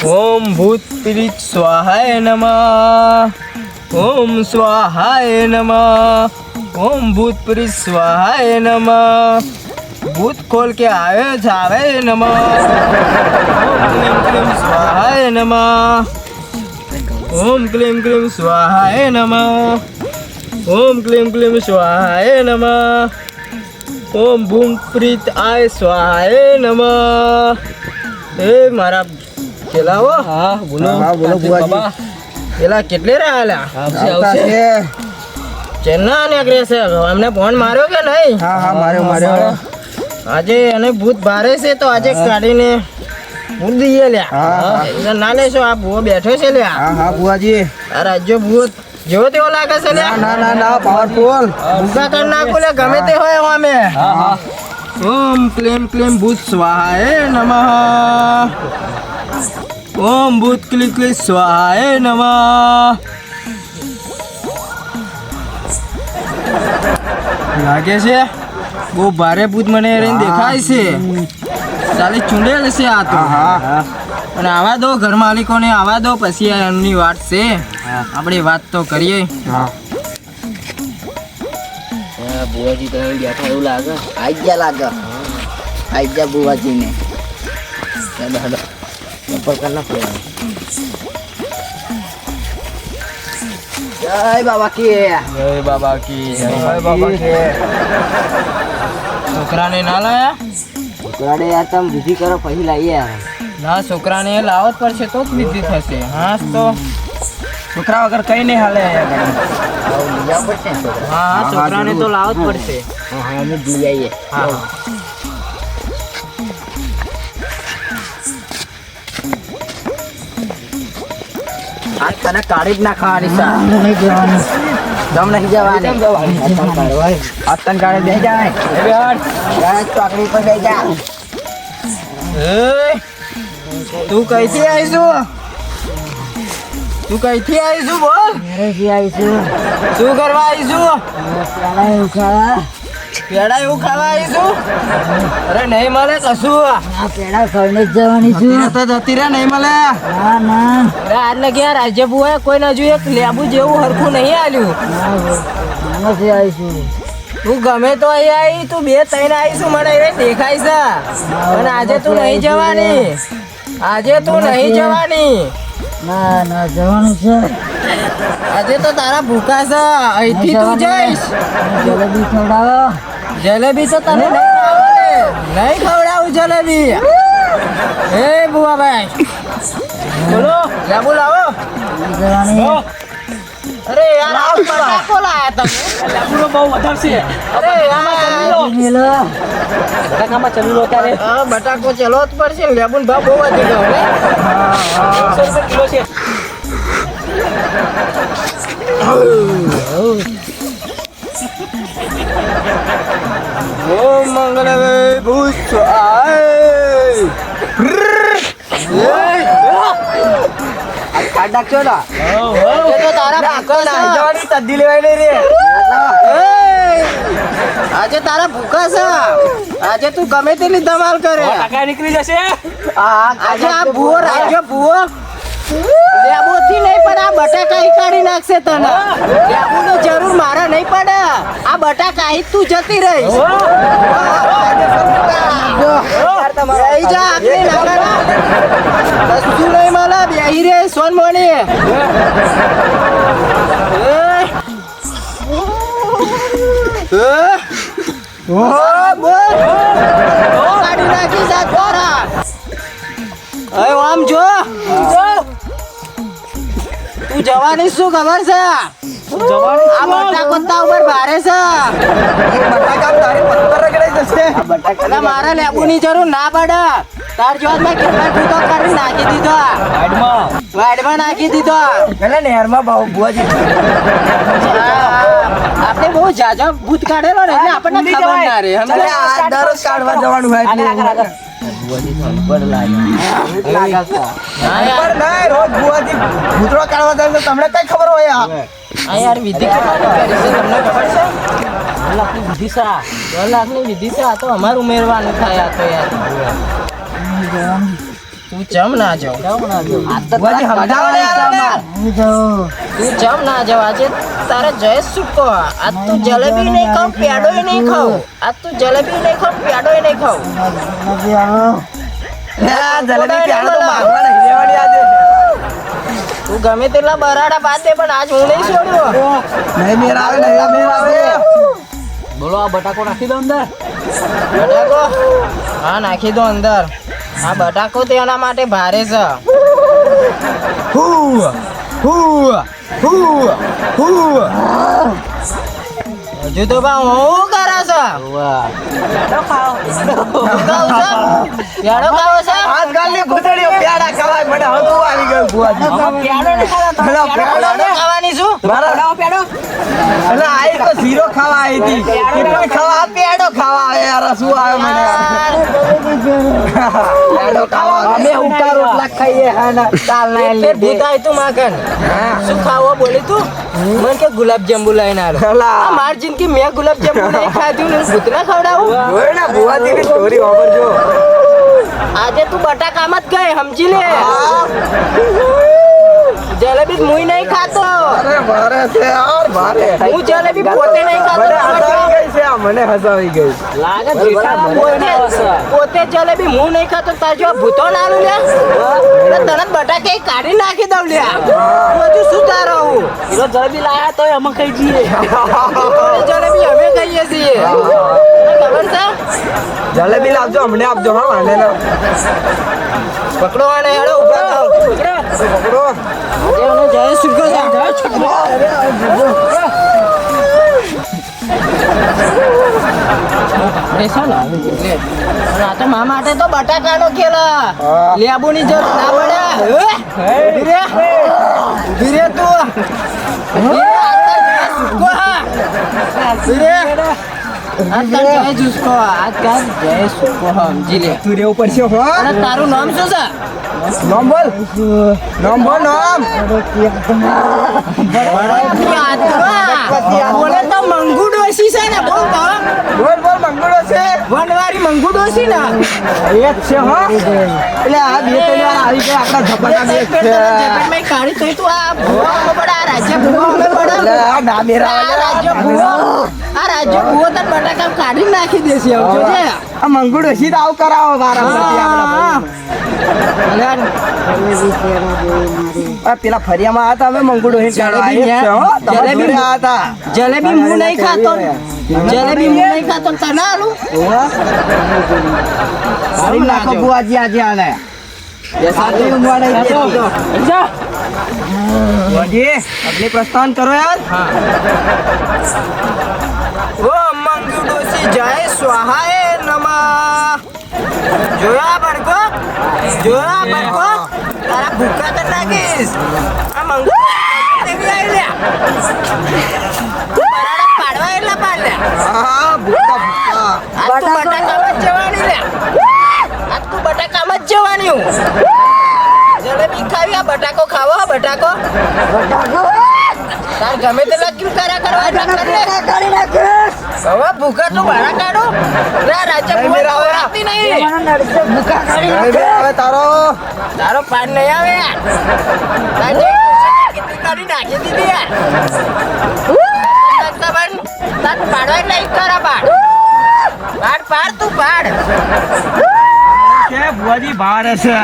ओम भूत प्रीत स्वाहाय नमः। ओम स्वाहाय नमः। ओम भूत प्रीत स्वाहाय नमः। भूत खोल के आवे जावे नमः। ओम क्लीं क्लीं स्वाहाय नमः। ओम क्लीं क्लीं स्वाहाय नमः। ओम क्लीं क्लीं स्वाहाय नमः। ओम भूत प्रीत आय स्वाहाय नमः। ए मारा કેલાવો હા બોલો બાબા પેલા કેટલે રહ્યા આવશે ચેન્ના નીકળે છે અમને ફોન માર્યો કે નહીં? હા હા માર્યો આજે અને ભૂત ભારે છે તો આજે કાઢીને ભૂત દઈએ લ્યા ના લેશો આ ભૂવો બેઠો છે લ્યા. હા હા બુઆજી આ રાજ્ય ભૂત જેવો તેવો લાગે છે લ્યા. ના ના ના પાવરફુલ ભૂકા કરી નાખું લે ગમે તે હોય અમે. ઓમ ક્લીમ ક્લીમ ભૂત સ્વાહાય નમઃ. ओम भूत क्ली क्ली स्वाहाय नमः. लागे છે બહુ ભારે ભૂત મને રહીને દેખાય છે. ચાલી ચૂંડેલ છે આ તો. અને આવા દો ઘર માલિકોને આવા દો પછી એમની વાત છે. આપણે વાત તો કરીએ. બુવાજી તો બેઠા એવું લાગે. આઈ ગયા બુવાજીને ઉપર કરના જય બાબા કી છોકરાને ના લાયા? છોકરાને યાર તમે વિધિ કરો પછી લાવીએ. ના છોકરાને લાવો જ પડશે તો જ વિધિ થશે. હા તો છોકરા વગર કઈ નહીં હાલે. હા છોકરાને તો લાવો જ પડશે. હા અમે લઈ આવીએ. હા આજ તને કાઢી જ નાખવાની છે. દમ નહીં જવાની. આજ તને કાઢી દઈ જાય. ચોકડી પર જઈ જા. તું કઈથી આવીશું? બોલ. શું કરવા આવીશું? પેડા એવું ખાવા આવીશું? અરે નહીં મળે કશું. પેડા ખાઈને જ જવાની છું. તો જતી રે નહીં મળે. અરે આજ લગી આ રાજ્ય બુઆએ કોઈ ના જોઈએ લેબુ જેવું હરખું નહીં આલ્યું. તું ગમે તો અહીં આવી તું 2-3 આવીશું મને એ દેખાય છે. પણ આજે તું નહીં જવાની. ના જવાનું છે. આજે તો તારા ભૂખા છે. અહીંથી તું જઈશ. જલેબી ખવડાવો. જલેબી તો તને નહીં ખવડાવું જલેબી. હે બુઆ ભાઈ બોલો લેબુ લાવો. અરે યાર આ બટાકો લાયા તમે. લેબુનો બહુ વધારે છે. અરે યાર બટાકામાં ચલી લો તારે. હા બટાકો ચલો જ પડશે. લેબુનો ભાવ બહુ વધી ગયો હે. 100 રૂપિયા કિલો છે. ઓમ મંગળવે ભૂત ખાડા ચોરા. તો તારા ભૂખા તદ્દી લેવાય રે. આજે તારા ભૂખા છે. આજે તું ગમે તેટલી ધમાલ કરે. નીકળી જશે. આજે આ ભૂવો રાજ્ય ભૂવો લેબુથી નહીં પણ આ બટાકા કાઢી નાખશે તને. લેબુની જરૂર મારે નહીં પડે. આ બટાકા અહીં તું જતી રહીશ. કશું નહીં મળે. બેહી રે સોન મોની. કાઢી નાખી જા તારા. આમ જો તું જવાની શું ખબર છે? આ બટાકો તા ઉપર ભારે છે. એટલે મારે લેબુની જરૂર ના પડે. તાર જોત મેં કેટલા ટૂંકો કરી નાખી દીધો. વાડમાં નાખી દીધો. એટલે નહેરમાં બહુ બુઆજી આપણે બહુ જાજો ભૂત કાઢેલો ને એટલે આપણને ખબર ના રે. દરરોજ કાઢવા જવાનું હોય એટલે રોજ બુઆજી ભૂતળો કાઢવા જાય તો તમને કઈ ખબર હોય? આ યાર વિધિ કેટલાની કરી છે તમને ખબર છે? 2 લાખની વિધિ છે. 2 લાખની વિધિ છે. આ તો અમારું ઉમેરવાનું થાય. આ તો યાર તું ચમ ના જાવ ભુવાજી સમજાવો ને યાર. તું ચમ ના જાવ આજે તારે જયેશ સૂકો આજ તું જલેબી નહીં ખાવ પેડોય નહીં ખાવ આજ તું જલેબી નહીં ખાવ પેડોય નહીં ખાવ આ જલેબી પ્યારો તો માગવા નહીં લેવાની આજે. તું ગમે તેટલા બરાડા બાંધે પણ આજ હું નહીં છોડ્યો નહીં મેર આવે, નહીં મેર આવે. બોલો આ બટાકો નાખી દો અંદર. બટાકો હા નાખી દો અંદર આ બટાકો તો એના માટે ભારે છે હુ હુ હુ હુ. હજુ તો બા હું કરે છે પેડો ખાવો છે આજકાલની ભૂતળીઓ પ્યાડા ખવાય મને હતું આવી ગયું ભુવાજી. પેલા પેડો ખાવાની શું એટલે આઈ તો શીરો ખાવા આવી હતી. કેટલું ખાવા આ પેડો ખાવા આવે યાર. શું આવે મને પેડો ખાવા આવે. અમે ઉકા રોટલા ખાઈએ હા ના દાલ ના તે ભૂતાય તું માગન શું ખાવો બોલી તું મને કે ગુલાબ જાંબુ લઈને આલો અલા. માર જિંદગી મેં ગુલાબ જાંબુ નહીં ખાધું ને ભૂતના ખવડાવું જોઈ ને ભુવાજીની સ્ટોરી વાપરજો. આજે તું બટાકામાં જ ગઈ સમજી લે જલેબી મુઈ નહીં ખાતો અરે ભારે છે યાર ભારે. હું જલેબી પોતે નહીં મને ખાતો હસાવી ગઈ છે આ, મને હસાવી ગઈ. પોતે જલેબી હું નહીં ખાતો તાર જો ભૂતો નાનું લે તરત બટાકે કાઢી નાખી દઉં લે બધું શું તારો હું જલેબી લાયા તો અમે ખાઈ જઈએ. જલેબી અમે ખાઈએ છીએ ખબર છે જલેબી લાવજો હમણે આપજો હા વાંધે ના. પકડો આને હેડો ઉભા થાઓ પકડો. એનો જય સુગો છે આ તો મા માટે તો બટાકાનો ખેલા લેબુની જરૂર ના પડે ધીરે તું સમજી લે તું રેવું પડશે હો. અને તારું નામ શું છે નામ બોલ. નામ બોલ નામ. બોલે તો મંગુ ડોસી છે ને બોલ તો બોલ બોલ મંગળો છે. વનવારી મંગુ ડોસી ને એ જ છે હો. એટલે આ બે ત્રણ વાર આવી ગયા આપણા ઝપાટા બે જ છે. જગતમાં કાઢી તોય તું આ ભૂવા બડા આ રાજ્ય ભૂવા એટલે બડા આ ના મેરા આ રાજ્ય ભૂવો તને બટાકા કાઢી નાખી દેશે આવજો છે આ મંગળો સીધા આવ કરાવો વારાફરતી આપણા. આ પેલા ફરિયામાં હતા અમે મંગળો હિટ કરવા જલેબી આવ્યા છે હો. તમારા જલેબી જોડે આ હતા. જલેબી હું નહીં ખાતો જલેબી હું નહીં ખાતો તને આલું સારી નાખો બુઆજી આજે આને. સારી ઊંઘવા નહીં દેતી. બુઆજી અગલી પ્રસ્થાન કરો યાર. ઓ મંગુ ડોસી જાય સ્વાહાએ નમઃ જોયા બડકો તારા ભૂકા તો નાખીશ આ મંગુ દેવી આવી લ્યા બરાડા પાડવા એટલા પાડ લ્યા હા ભૂકા ભૂકા. આજ તું બટાકામાં જ જવાની લ્યા આજ તું બટાકામાં જ જવાની હું જલેબી ખાવી આ બટાકો ખાવો બટાકો તાર ગમે તેટલા ક્યુ કરવા હવે ભૂખા તું બહાર કાઢો લે રાજ્ય ભૂખા ખવડાવતી નહીં ભૂખા હવે હવે તારો પાડ નહીં આવે રાજ્ય કેટલી કાઢી નાખી દીધી યાર તાર પાડવા નહીં તારા પાડ તું પાડ છે બુઆજી બહાર છે.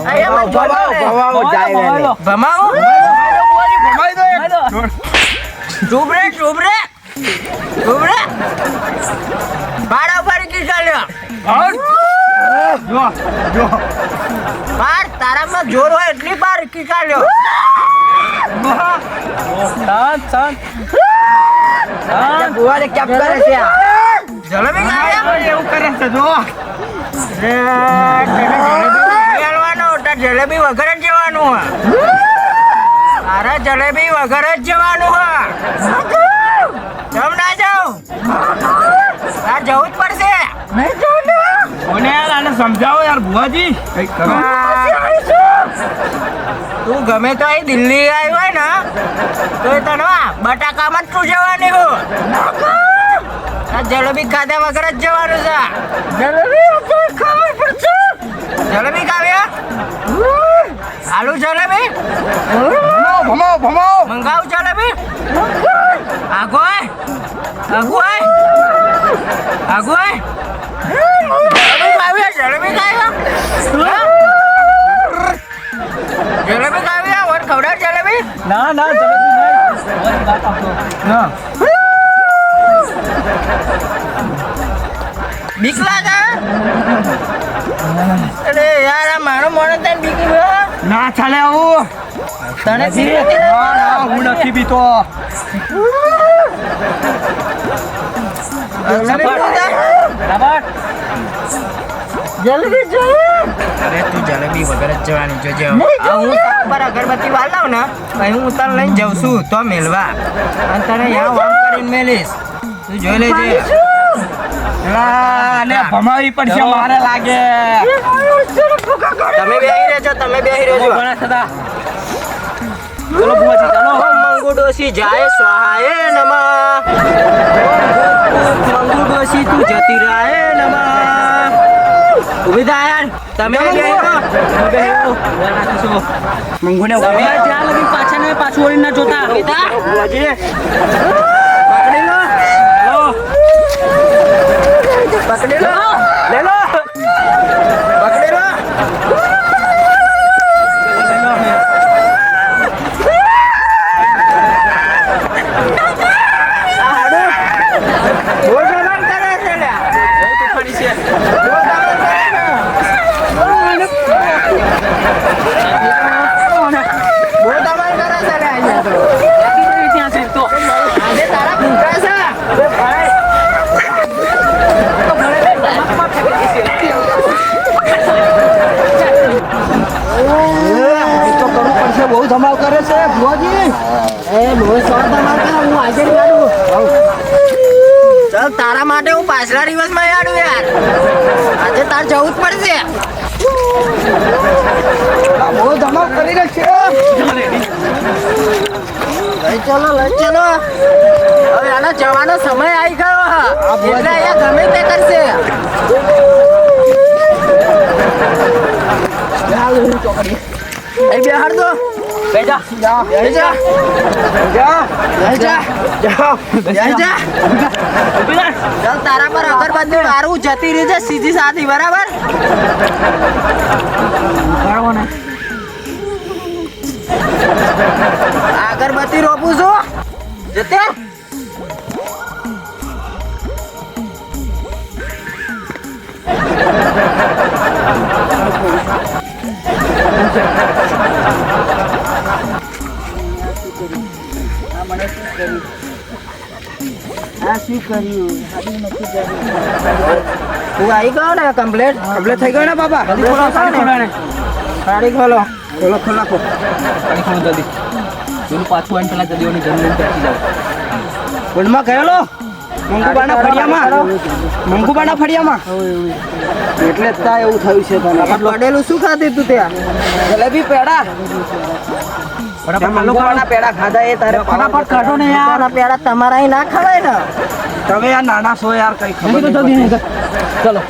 ભવાવો જાય વેલે. ભમાવો ભમાઈ દો એક. ચૂપ રે બાળા ઉપર કી ચાલ્યો જો બાર તારામાં જોર હોય એટલી બાર કી ચાલ્યો બુઆજી કેમ કરે છે આ? જલેબી ખાયા એવું કરે છે જો. જલેબી વગર જ જવાનું અરે જલેબી વગર જ જવાનું કેમ ના જાઉં તાર જવું જ પડશે કોને યાર આને સમજાવો યાર બુઆજી કંઈક કરો. તું ગમે તો અહીં દિલ્હી આવી હોય ને તો એ તને બટાકામાં જ તું જવાની હું આ જલેબી ખાધા વગર જ જવાનું છે. જલેબી આપણે ખાવી પડશે. જલેબી ખાવ્યા? આલુ જલેબી? ભમો મંગાવું જલેબી? આગોય? આગોય? આગોય? જલેબી ખાવ્યા? જલેબી ખાવ્યા? જલેબી ખાવ્યા? ઓર ખવડાવ જલેબી? ના જલેબી નહીં વાત આપો ના બીક લાગે? અરે યાર આ મારો મોણો તને બીક લાગે? ના ચાલે આવું તને બીક નથી ના હું નથી બીતો જલેબી જોઈએ? અરે તું જલેબી વગર જ જવાની જોજે. હું તારા પર અગરબત્તી વાળ લાવ ને પછી હું તને લઈને જાઉં છું તો મેલવા અને તને યા વામ કરીને મેલીશ. તું જોઈ લેજે. ને ભમાવી પડશે મારે લાગે તમે બેહી રહેજો, તમે બેહી રહેજો. ચલો બુવાજી ચાલો ઓમ મંગુ ડોશી જાય સ્વાહાએ નમઃ. ઓમ મંગુ ડોશી તું જતી રાહે નમઃ. ઉભી થા યાર. તમે બેહી રહો. મંગુને તમે જ્યાં લગી પાછા ને પાછું વળી ના જોતા ઉભી થા. બુવાજી પકડી લો. પકડી લો. લે લો પકડી લો. બોલ દબાણ કરે છે લ્યા. તૂફાની છે બોલ દબાણ કરે છે. બોલ દબાણ કરે છે લ્યા અહીંયા તો. ત્યાં છે તો આજે તારા ભૂખા છે. તો કરવું પડશે બહુ ધમાલ કરે છે ભુવાજી એ બહુ સ્વાદ ધમાલ કરે. હું આજે જ કાઢું. ચાલ તારા માટે હું પાછલા દિવસમાં યાડું યાર. આજે તાર જવું જ પડશે. બહુ ધમાલ કરી રહ્યો છે લઈ ચલો લઈ ચલો. હવે આના જવાનો સમય આવી ગયો હા. એટલે અહીંયા ગમે તે કરશે. અહીં બેહાડ દો. બેજા બેહી જા. બેહી જા. બેહી જા. ચાલ તારા પર અગરબત્તી મારું જતી રહી છે સીધી સાધી બરાબર. અગરબત્તી રોપું છું જતે. તું આવી ગયો ને કમ્પ્લેટ થઈ ગયો ને બાબા સાડી ખોલો. ખોલો જલ્દી પેલું પાછું આવીને પેલા જલ્દીઓની જમીન બેસી જાવ ઓલમાં ગયેલો મંગુબાના ફળિયામાં એટલે જ તા એવું થયું છે તને પડેલું શું ખાધી તું ત્યાં? જલેબી પેડા મંગુબાના પેડા ખાધા એ તારે ફટાફટ કાઢો ને યાર તારા પેડા તમારા અહીં ના ખવાય ને. તમે યાર નાના છો યાર કઈ ખબર નહીં પડતી. ચલો